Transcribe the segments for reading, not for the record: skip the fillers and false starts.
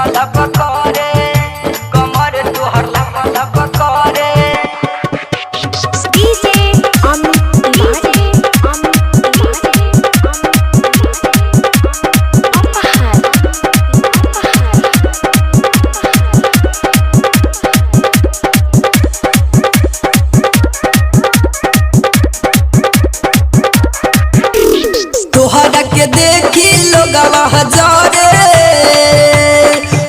लप करे कमर तोहर लप लप करे। डीजे तोहरा के देखी लोगवा हजारे,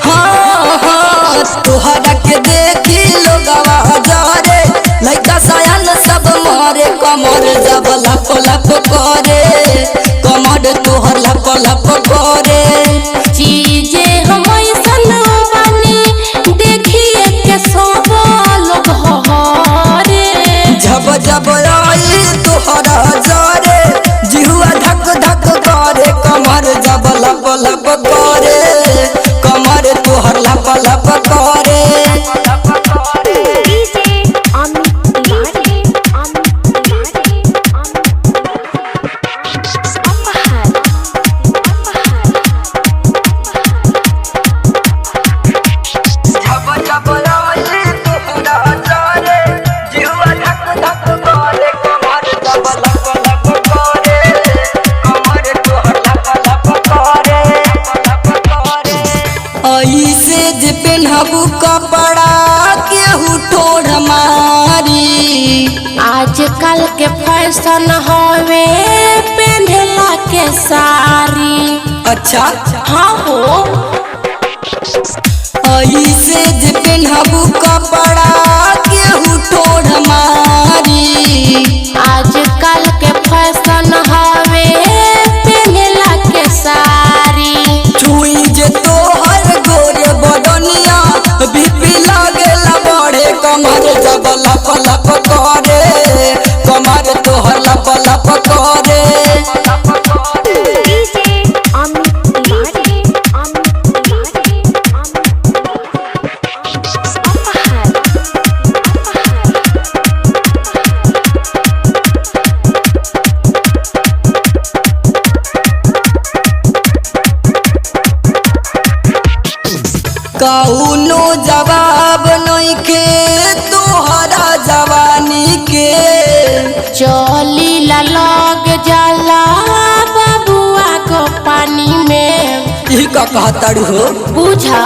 हाँ हाँ तोहरा के देखी लोगवा हजारे। लइका सयान सब मारे कमर जब लप लप करे कमर तोहर लप लप करे। चीजे हम ऐसन बानी देखिए के सब लोग हरे। जब जब आई तोहरा हजारे जिहुआ धक धक करे कमर जब लप लप करे कमर तोहर लप लप करे। डीजे जब जब आई तोहरा हजारे जिहुआ धक धक करे कमर जब लप लप करे कमर तोहर लप लप करे लप करे। ऐसे जे पेन्हबू कपड़ा केहू ठोर मारी। आजकल के फैशन हवे पेन्हला के साड़ी। अच्छा हाँ हो ऐसे जे पेन्हबू कपड़ा केहू ठोर मारी। आजकल के फैशन हवे पेन्हला के साड़ी। छुई जे तोहर गोरे बदनिया बीपी लागेला बढ़े कमर जब लप लप करे कमर तोहर लप लप करे। कौनो जवाब नइखे तोहरा जवानी के। चली ला लग जाला बबुआ को पानी में। ई का कहतड़ हो बुझा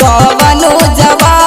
कवनो जवाब